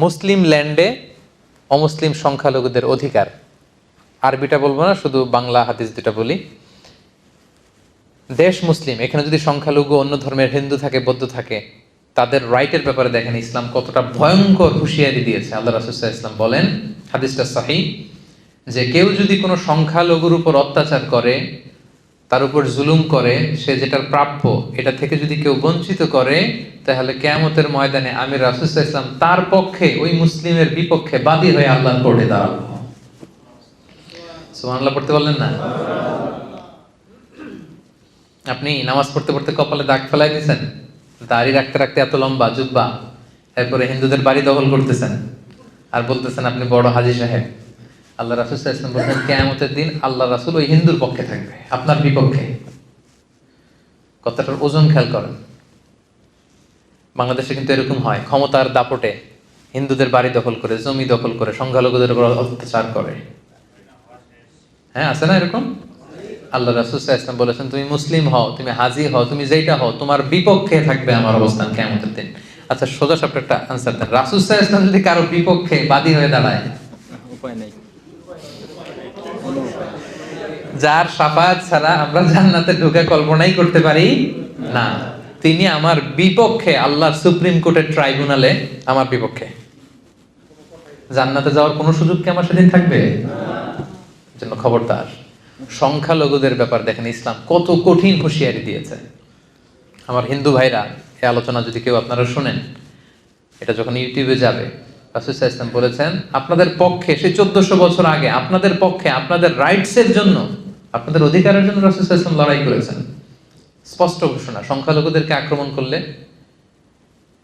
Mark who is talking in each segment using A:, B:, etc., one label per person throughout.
A: মুসলিম ল্যান্ডে অমুসলিম সংখ্যালঘুদের অধিকার। আরবিটা বলবো না, শুধু বাংলা হাদিস দুটা বলি। দেশ মুসলিম, এখানে যদি সংখ্যালঘু অন্য ধর্মের হিন্দু থাকে, বৌদ্ধ থাকে, তাদের রাইটের ব্যাপারে দেখেন ইসলাম কতটা ভয়ঙ্কর হুঁশিয়ারি দিয়েছে। আল্লাহ রাসূল সাল্লাল্লাহু আলাইহি ওয়াসাল্লাম বলেন, হাদিসটা সহিহ, যে কেউ যদি কোনো সংখ্যালঘুর উপর অত্যাচার করে, তার উপর জুলুম করে, সে যেটার প্রাপ্য এটা থেকে যদি কেউ বঞ্চিত করে, তাহলে কিয়ামতের ময়দানে আমি রাসূল সাল্লাল্লাহু আলাইহি ওয়াসাল্লাম তার পক্ষে, ওই মুসলিমের বিপক্ষে বাদী হয়ে আল্লাহর কোর্টে দাঁড়াবো। সুবহানাল্লাহ পড়তে বললেন না? আপনি নামাজ পড়তে পড়তে কপালে দাগ ফেলাই দিয়েছেন, দাড়ি রাখতে রাখতে এত লম্বা জুব্বা, এরপরে হিন্দুদের বাড়ি দখল করতেছেন আর বলতেছেন আপনি বড় হাজী সাহেব। আল্লাহ রাসূল সাল্লাল্লাহু আলাইহি ওয়াসাল্লাম বলেন কিয়ামতের দিন আল্লাহ রাসূল ওই হিন্দুর পক্ষে থাকবে, আপনার বিপক্ষে। কথাটার ওজন খেয়াল করেন। বাংলাদেশে কিন্তু এরকম হয়, ক্ষমতার দাপটে হিন্দুদের বাড়ি দখল করে, জমি দখল করে, সংখ্যালঘুদের উপর অত্যাচার করে। হ্যাঁ, আছে না এরকম? আল্লাহ রাসূল সাল্লাল্লাহু আলাইহি ওয়াসাল্লাম বলেছেন তুমি মুসলিম হও, তুমি হাজী হও, তুমি যেইটা হও, তোমার বিপক্ষে থাকবে আমার অবস্থান কিয়ামতের দিন। আচ্ছা, সোজা সাপটা একটা আনসার দেন, রাসূল সাল্লাল্লাহু আলাইহি ওয়াসাল্লাম যদি কারো বিপক্ষে বাদী হয়ে দাঁড়ায়,
B: উপায় নেই।
A: যার শাফাআত ছাড়া আমরা জান্নাতে ঢোকা কল্পনাই করতে পারি না, তিনি আমার বিপক্ষে, আল্লাহর সুপ্রিম কোর্টের ট্রাইব্যুনালে আমার বিপক্ষে, জান্নাতে যাওয়ার কোনো সুযোগ কি আমার সেদিন থাকবে? জন্য খবরদার। সংখ্যালঘুদের ব্যাপার দেখেন ইসলাম কত কঠিন হুঁশিয়ারি দিয়েছে। আমার হিন্দু ভাইরা, এই আলোচনা যদি কেউ আপনারা শুনেন, এটা যখন ইউটিউবে যাবে, রাসূল সাল্লাল্লাহু আলাইহি ওয়াসাল্লাম বলেছেন আপনাদের পক্ষে, সে 1400 বছর আগে আপনাদের পক্ষে, আপনাদের রাইটসের জন্য, আপনাদের অধিকারের জন্য রাসূল সাল্লাল্লাহু আলাইহি ওয়াসাল্লাম লড়াই করেছেন। স্পষ্ট ঘোষণা, সংখ্যালঘুদেরকে আক্রমণ করলে,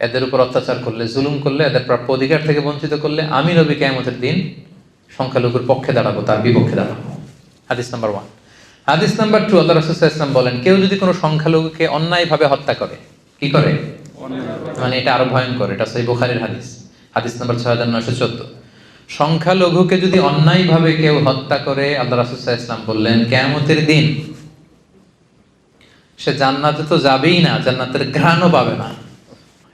A: এদের উপর অত্যাচার করলে, জুলুম করলে, এদের প্রাপ্য অধিকার থেকে বঞ্চিত করলে, আমি নবী কিয়ামতের দিন সংখ্যালঘুর পক্ষে দাঁড়াবো, তার বিপক্ষে দাঁড়াবো। হাদিস নাম্বার 1। হাদিস নাম্বার 2, আল্লাহ রাসূল সাল্লাল্লাহু আলাইহি ওয়াসাল্লাম বলেন কেউ যদি কোনো সংখ্যালঘুকে অন্যায়ভাবে হত্যা করে, কি করে? মানে এটা আরো ভয়ঙ্কর, এটা সহিহ বুখারীর হাদিস, হাদিস নাম্বার 6914। সংখ্যালঘুকে যদি অন্যায়ভাবে কেউ হত্যা করে, আল্লাহ রাসূল সাল্লাল্লাহু আলাইহি ওয়াসাল্লাম বললেন কিয়ামতের দিন সে জান্নাতে তো যাবেই না, জান্নাতের ঘ্রাণও পাবে না।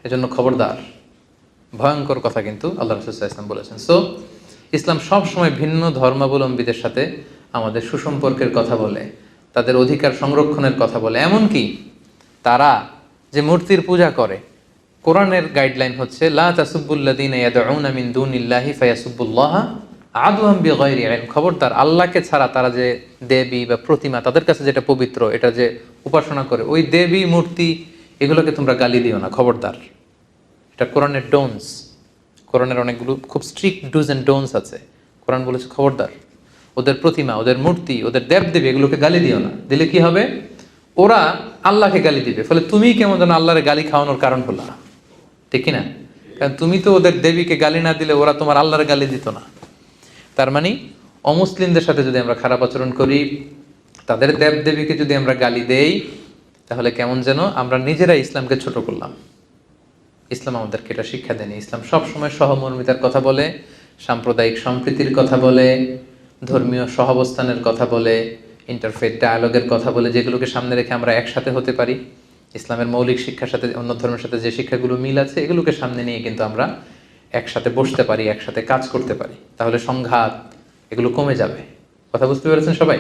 A: এজন্য খবরদার, ভয়ঙ্কর কথা কিন্তু আল্লাহ রাসূল সাল্লাল্লাহু আলাইহি ওয়াসাল্লাম বলেছেন। সো ইসলাম সব সময় ভিন্ন ধর্মাবলম্বীদের সাথে আমাদের সুসম্পর্কের কথা বলে, তাদের অধিকার সংরক্ষণের কথা বলে। এমনকি তারা যে মূর্তির পূজা করে, কোরআনের গাইডলাইন হচ্ছে লা তাসুব্বুল্লাযীনা ইয়াদউনা মিন দুনিল্লাহি ফায়াসুব্বুল্লাহা আদওয়ান বিগাইরি ইলম। খবরদার, আল্লাহকে ছাড়া তারা যে দেবী বা প্রতিমা, তাদের কাছে যেটা পবিত্র, এটা যে উপাসনা করে, ওই দেবী মূর্তি এগুলোকে তোমরা গালি দিও না, খবরদার। এটা কোরআনের ডোনস। কোরআনের অনেকগুলো খুব স্ট্রিক্ট ডুজ অ্যান্ড ডোনস আছে। কোরআন বলেছে খবরদার, ওদের প্রতিমা, ওদের মূর্তি, ওদের দেবদেবী এগুলোকে গালি দিও না। দিলে কি হবে? ওরা আল্লাহকে গালি দিবে, ফলে তুমি কেমন যেন আল্লাহরে গালি খাওয়ানোর কারণ হলো না, ঠিক কিনা? কারণ তুমি তো ওদের দেবীকে গালি না দিলে ওরা তোমার আল্লাহর গালি দিত না। তার মানে অমুসলিমদের সাথে যদি আমরা খারাপ আচরণ করি, তাদের দেবদেবীকে যদি আমরা গালি দেই, তাহলে কেমন যেন আমরা নিজেরা ইসলামকে ছোট করলাম। ইসলাম আমাদেরকে এটা শিক্ষা দেয়নি। ইসলাম সবসময় সহমর্মিতার কথা বলে, সাম্প্রদায়িক সম্প্রীতির কথা বলে, ধর্মীয় সহাবস্থানের কথা বলে, ইন্টারফেথ ডায়ালগের কথা বলে, যেগুলোকে সামনে রেখে আমরা একসাথে হতে পারি। ইসলামের মৌলিক শিক্ষার সাথে অন্য ধর্মের সাথে যে শিক্ষাগুলো মিল আছে, এগুলোকে সামনে নিয়ে কিন্তু আমরা একসাথে বসতে পারি, একসাথে কাজ করতে পারি। তাহলে সংঘাত এগুলো কমে যাবে। কথা বুঝতে পেরেছেন সবাই?